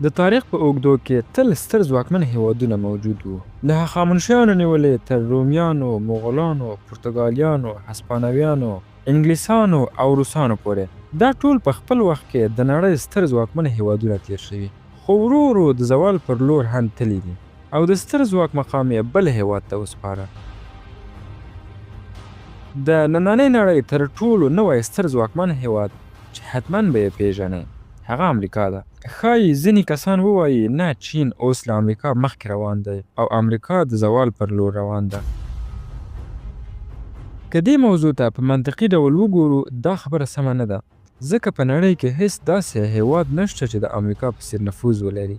د تاریخ په اوږدو کې تل ستر ځواکمن هېوادونه موجود وو. له هخامنشیانو نیولې تر رومیانو، مغولانو، پرتګالیانو، هسپانویانو، انګلیسانو او روسانو پورې. دا ټول په خپل وخت کې د نړۍ ستر ځواکمن هېوادونه تیر شوي. خو ورو ورو د زوال پر لور هم تللي دي او د ستر ځواک مقام یې بل هېواد ته وسپاره. د نننۍ نړۍ تر ټولو نوی ستر ځواکمن هېواد چې حتماً به یې پیژنئ هغه امریکا ده. ښایي ځینې کسان ووایي نه، چین اوس له امریکا مخکې روان دی او امریکا د زوال پر لور روان ده. که دې موضوع ته په منطقي ډول وګورو دا خبره سمه نه ده، ځکه په نړۍ کې هیڅ داسې هېواد نشته چې د امریکا په څېر نفوذ ولري.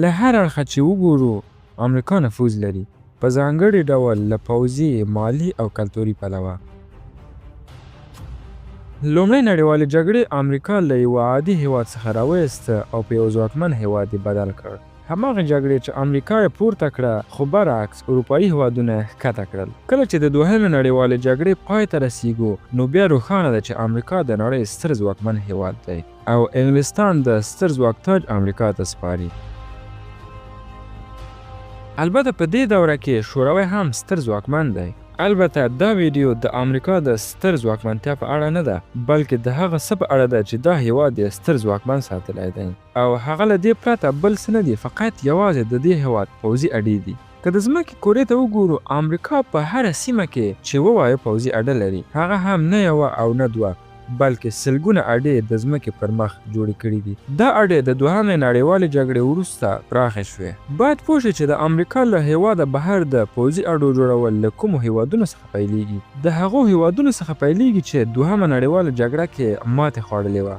له هر اړخه چې وګورو امریکا نفوذ لري، په ځانګړي ډول له پوځي، مالي او کلتوري پلوه. لومړۍ نړیوالې جګړې امریکا له یوه عادي هېواد څخه راویسته او په یو ځواکمن هېواد یې بدل کړ. هماغه جګړې چې امریکا یې پورته کړه خو برعکس اروپایي هېوادونه یې ښکته کړل. کله چې د دوهمې نړیوالې جګړې پای ته رسیږو نو بیا روښانه ده چې امریکا د نړۍ ستر ځواکمن هېواد دی او انګلستان د ستر ځواک تاج امریکا ته سپاري. البته په دې دوره کې شوروی هم ستر ځواکمن دی. البته دا ویډیو د امریکا د ستر ځواکمنتیا په اړه نه ده، بلکې د هغه څه په اړه ده چې دا هېواد یې ستر ځواکمن ساتلی دی او هغه له دې پرته بل څه نه دي، فقط یوازې د دې هېواد پوځي اډې دي. که د ځمکې کورې ته وګورو، امریکا په هره سیمه کې چې ووایو پوځي اډه لري، هغه هم نه یوه او نه دوه بلکې سلګونه اډې د ځمکې پر مخ جوړې کړي دي. دا اډې د دوهمې نړیوالې جګړې وروسته پراخې شوې. باید پوه شئ چې د امریکا له هېواده بهر د پوځي اډو جوړول له کومو هېوادونو څخه پیلېږي. د هغو هېوادونو څخه پیلېږي چې دوهمه نړیواله جګړه کې ماتې خوړلې وه،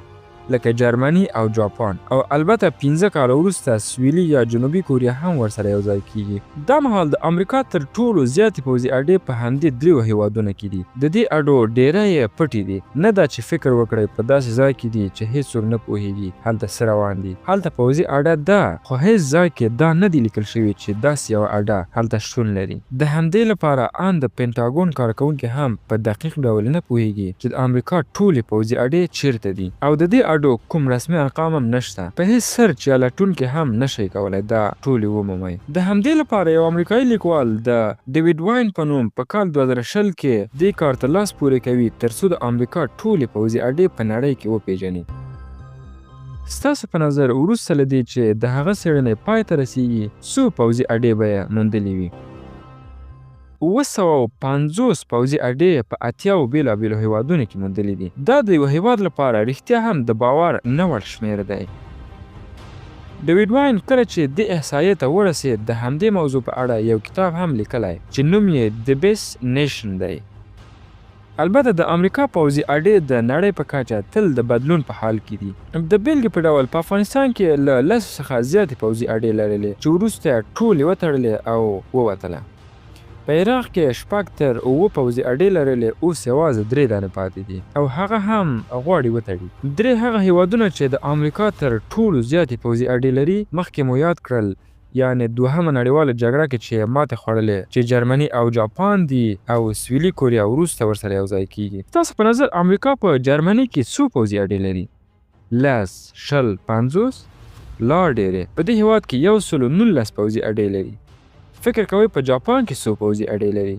لکه جرمني او جاپان، او البته 15 کاله وروسته سویلي یا جنوبي کوریا هم ورسره یو ځای کیږي. دا مهال د امریکا تر ټولو زیاتې پوځي اډې په همدې دریو هېوادونو کې دي. د دې اډو ډیری یې پټې دي، نه دا چې فکر وکړئ په داسې ځای کې دي چې هیڅوک نه پوهیږي هلته څه روان دي. هلته پوځي اډه ده خو هیڅ ځای کې دا نه دي لیکل شوي چې داسې یوه اډه هلته شتون لري. د همدې لپاره ان د پینټاګون کارکوونکي هم په دقیق ډول نه پوهیږي چې د امریکا ټولې پوځي اډې چیرته دي او د دې کوم رسمي ارقام هم نشته. په هیڅ سرچ یا لټون کې هم نشئ کولی دا ټولې ومومئ. د همدې لپاره یو امریکایي لیکوال د ډیویډ واین په نوم په کال 2020 کې دې کار ته لاس پورې کوي ترڅو د امریکا ټولې پوځي اډې په نړۍ کې وپیژني. ستاسو په نظر وروسته له دې چې د هغه څېړنې پای ته رسیږي څو پوځي اډې به یې موندلې وي؟ 750 پوځي اډې په 80 بېلابېلو هېوادونو کې موندلې دي. دا د یو هېواد لپاره رښتیا هم د باور نه وړ شمېر دی. ډیویډ واین کله چې دې احصایې ته ورسېد د همدې موضوع په اړه یو کتاب هم لیکلی چې نوم یې د بیسټ نیشن دی. البته د امریکا پوځي اډې د نړۍ په کچه تل د بدلون په حال کې دي. د بیلګې په ډول په افغانستان کې له 10 څخه زیاتې پوځي اډې لرلې چې وروسته یې ټولې وتړلې او ووتله. په عراق کې 6 تر 9 پوځي اډې لرلې، اوس یوازې 3 دانې پاتې دي او هغه هم غواړي وتړي. 3 هغه هېوادونه چې د امریکا تر ټولو زیاتې پوځي اډې لري مخکې مو یاد کړل، یعنې دوهمه نړیواله جګړه کې چې ماتې خوړلې چې جرمني او جاپان دي او سویلي کوریا وروسته ورسره یو ځای کیږي. تاسو په نظر امریکا په جرمني کې څو پوځي اډې لري؟ 10 20 50 لا ډېرې. په دې هېواد کې 119 پوځي اډې لري. فکر کوئ په جاپان کې څو پوځي اډې لري؟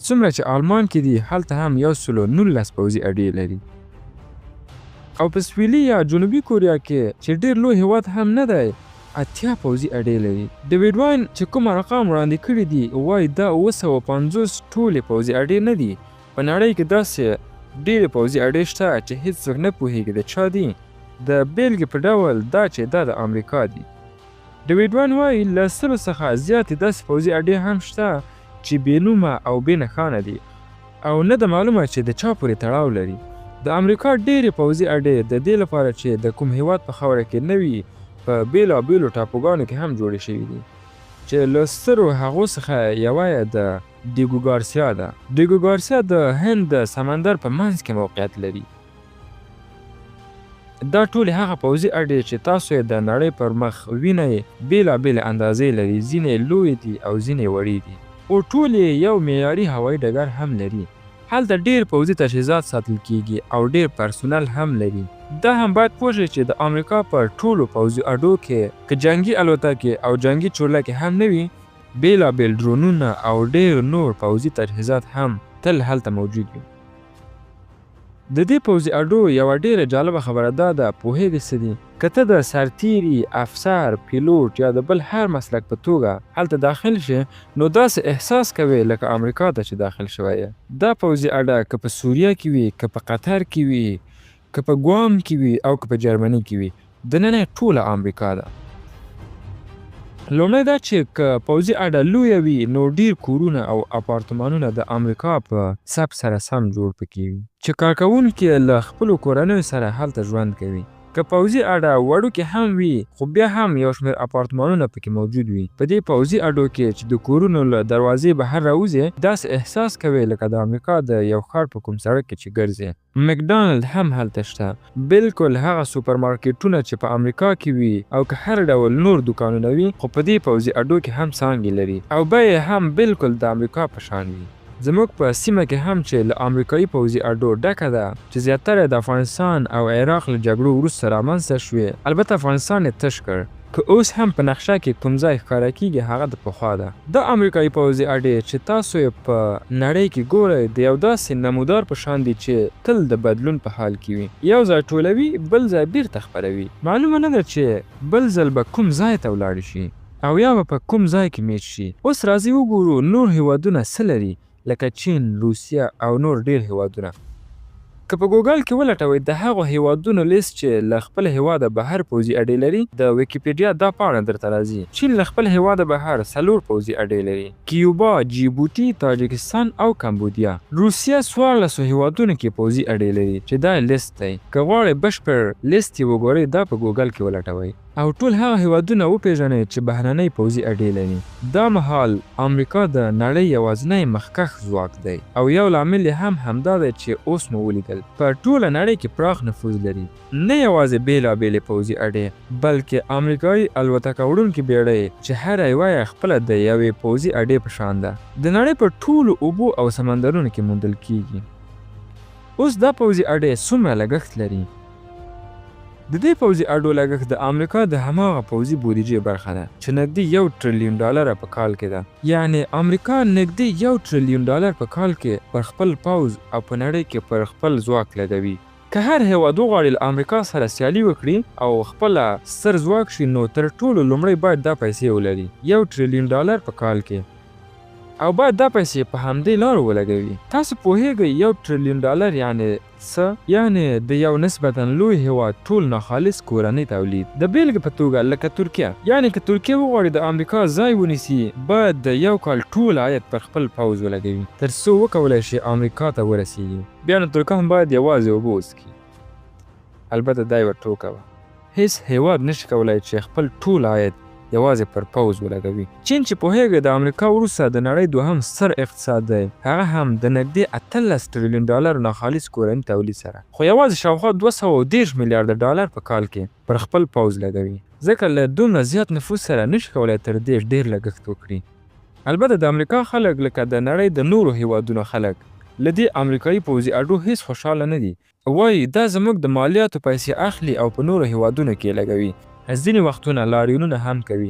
څومره چې آلمان کې دي هلته هم 119 پوځي اډې لري. او په سویلي یا جنوبي کوریا کې چې ډېر لوی هېواد هم نه دی 80 پوځي اډې لري. ډیویډ واین چې کوم ارقام وړاندې کړي دي وایي دا 750 ټولې پوځي اډې نه دي. په نړۍ کې داسې ډېرې پوځي اډې شته چې هیڅوک نه پوهېږي د چا دي. د بیلګې په ډول دا چې دا د امریکا دي. ډیویډ واین وایي له 100 څخه زیاتې داسې پوځي اډې هم شته چې بې نومه او بې نښانه دي او نه ده معلومه چې د چا پورې تړاو لري. د امریکا ډېرې پوځي اډې د دې لپاره چې د کوم هېواد په خاوره کې نه وي په بېلابېلو ټاپوګانو کې هم جوړې شوي دي چې له سترو هغو څخه یوه یې د دیګو ګارسیا ده. دیګو ګارسیا د هند د سمندر په منځ کې موقعیت لري. دا ټولې هغه پوځي اډې چې تاسو یې د نړۍ پر مخ وینئ بېلابېلې اندازې لري، ځینې لویې دي او ځینې وړې دي او ټولې یو معیاري هوایي ډګر هم لري. هلته ډېر پوځي تجهیزات ساتل کیږي او ډېر پرسونل هم لري. دا هم باید پوه شئ چې د امریکا په ټولو پوځي اډو کې که جنګي الوتکې او جنګي چورلکې هم نه وي، بېلابېل ډرونونه او ډېر نور پوځي تجهیزات هم تل هلته موجود وي. د دې پوځي اډو یوه ډېره جالبه خبره دا ده، پوهېږئ څه دي؟ که ته د سرتیري، افسر، پیلوټ یا د بل هر مسلک په توګه هلته داخل شې، نو داسې احساس کوې لکه امریکا ته چې داخل شوی یې. دا پوځي اډه که په سوریه کې وي، که په قطر کې وي، که په ګوام کې وي او که په جرمني کې وي، دننه یې ټوله امریکا ده. لومړی دا چې که پوځي اډه لویه وي نو ډیر کورونه او اپارتمانونه د امریکا په سب سره سم جوړ پکې وي چې کارکوونکي له خپلو کورنیو سره هلته ژوند کوي. که پوځي اډه وړوکې هم وي خو بیا هم یو شمېر اپارتمانونه پکې موجود وي. په دې پوځي اډو کې چې د کورونو له دروازې بهر راوځې، داسې احساس کوي لکه د امریکا د یو ښار په کوم سړک کې چې ګرځې. مکډانلډ هم هلته شته، بالکل هغه سوپرمارکیټونه چې په امریکا کې وي او که هر ډول نور دوکانونه وي، خو په دې پوځي اډو کې هم څانګې لري او بیې هم بالکل د امریکا په شان وي. زموږ په سیمه کې هم چې له امریکایي پوځي اډو ډکه ده چې زیاتره د افغانستان او عراق له جګړو وروسته رامنځته شوې. البته افغانستان یې تش کړ، که اوس هم په نقشه کې کوم ځای ښکاره کېږي هغه د پخوا ده. دا امریکایي پوځي اډې چې تاسو یې په نړۍ کې ګورئ د یو داسې نمودار په شان دي چې تل د بدلون په حال کې وي، یو ځای ټولوي بل ځای بیرته خپروي. معلومه نه ده چې بل ځل به کوم ځای ته ولاړ شي او یا به په کوم ځای کې میچ شي. اوس راځئ وګورو نور هېوادونه څه لري، لکه چین، روسیه او نور ډیر هېوادونه. که په ګوګل کې ولټوئ د هغو هېوادونو لیست چې له خپل هېواده بهر پوځي اډې لري، د ویکیپیډیا دا پاڼه درته راځي. چین له خپل هېواده بهر 4 پوځي اډې لري: کیوبا، جیبوټي، تاجکستان او کمبودیا. روسیه 14 هېوادونو کې پوځي اډې لري چې دا لیست دی. که غواړئ بشپړ لیست یې وګورئ، دا په ګوګل کې ولټوئ او ټول هغه هېوادونه وپېژنئ چې بهرنۍ پوځي اډې لري. دا مهال امریکا د نړۍ یوازینی مخکښ ځواک دی او یو لامل یې هم همدا دی چې اوس مو ولیدل په ټوله نړۍ کې پراخ نفوذ لري. نه یوازې بېلابېلې پوځي اډې، بلکې امریکایي الوتکه وړونکې بېړۍ چې هره یوه یې خپله د یوې پوځي اډې په شان ده، د نړۍ په ټولو اوبو او سمندرونو کې موندل کیږي. اوس دا پوځي اډې څومره لګښت لري؟ د دې پوځي اډو لګښت د امریکا د هماغه پوځي بودیجې برخه ده چې نږدې $1 تریلیون په کال کې ده. یعنی امریکا نږدې $1 تریلیون په کال کې پر خپل پوځ او په نړۍ کې پر خپل ځواک لګوي. که هر هېواد وغواړي له امریکا سره سیالي وکړي او خپله ستر ځواک شي، نو تر ټولو لومړی باید دا پیسې ولري، $1 تریلیون په کال کې، او باید دا پیسې په همدې لارو ولګوي. تاسو پوهېږئ $1 تریلیون یعنی څه؟ یعنی د یو نسبتا لوی هېواد ټول ناخالص کورنی تولید. د بیلګې په توګه لکه ترکیه، یعنی که ترکیه وغواړي د امریکا ځای ونیسي، باید د یو کال ټول عاید پر خپل پوځ ولګوي تر څو وکولی شي امریکا ته ورسیږي. بیا نو ترکان باید یوازې اوبه وڅښي. البته دا یوه ټوکه وه، هیڅ هېواد نشي کولی چې خپل ټول عاید یوازې پر پوځ ولګوي. چین چې پوهېږئ د امریکا وروسته د نړۍ دوهم ستر اقتصاد دی، هغه هم د نږدې $18 تریلیون ناخالص کورني تولید سره، خو یوازې شاوخوا $230 میلیارده په کال کې پر خپل پوځ لګوي، ځکه له دومره زیات نفوذ سره نشي کولی تر دې ډېر لګښت وکړي. البته د امریکا خلک لکه د نړۍ د نورو هېوادونو خلک له دې امریکایي پوځي اډو هیڅ خوشحاله نه دي. وایي دا زموږ د مالیاتو پیسې اخلي او په نورو هېوادونو کې لګوي. ځینې وختونه لاریونونه هم کوي.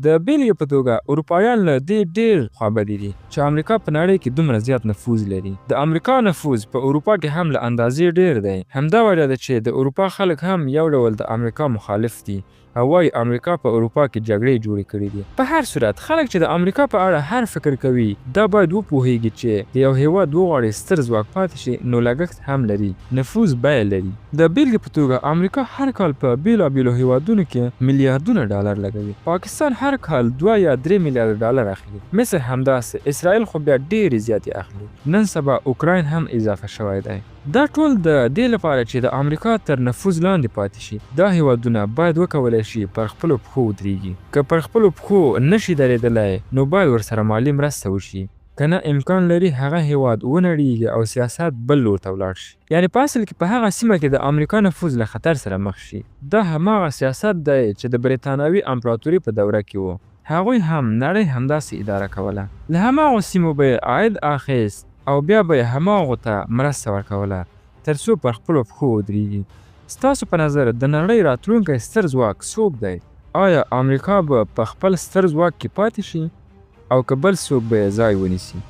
د بیلګې په توګه اروپایان له دې ډېر خوابدي دي چې امریکا په نړۍ کې دومره زیات نفوذ لري. د امریکا نفوذ په اروپا کې هم له اندازې ډېر دی. همدا وجه ده چې د اروپا خلک هم یو ډول د امریکا مخالف دي او وایي امریکا په اروپا کې جګړې جوړې کړې دي. په هر صورت خلک چې د امریکا په اړه هر فکر کوي، دا باید وپوهیږي چې یو هېواد وغواړي ستر ځواک پاتې شي، نو لګښت هم لري، نفوذ بیه لري. د بیلګې په توګه امریکا هر کال په بېلابېلو هېوادونو کې میلیاردونه ډالر لګوي. پاکستان هر کال 2 یا 3 میلیارده ډالر اخلي. مصر همداسې، اسرائیل خو بیا ډېرې زیاتې اخلي. نن سبا اوکراین هم اضافه شوی دی. دا ټول د دې لپاره چې د امریکا تر نفوذ لاندې پاتې شي. دا هېوادونه باید وکولی شي پر خپلو پښو ودرېږي. که پر خپلو پښو نشي درېدلی، نو باید ورسره مالي مرسته وشي. که نه امکان لري هغه هېواد ونړېږي او سیاست بل لور ته ولاړ شي. یعنې په اصل کې په هغه سیمه کې د امریکا نفوذ له خطر سره مخ شي. دا هماغه سیاست دی چې د برېټانوي امپراتوري په دوره کې و. هغوی هم نړۍ همداسې اداره کوله. له هماغو سیمو به یې عاید اخیست او بیا به یې هماغو ته مرسته ورکوله تر څو پر خپلو پښو ودرېږي. ستاسو په نظر د نړۍ راتلونکی ستر ځواک څوک دی؟ آیا امریکا به په خپل ستر ځواک کې پاتې شي او که بل څوک به یې ځای ونیسي؟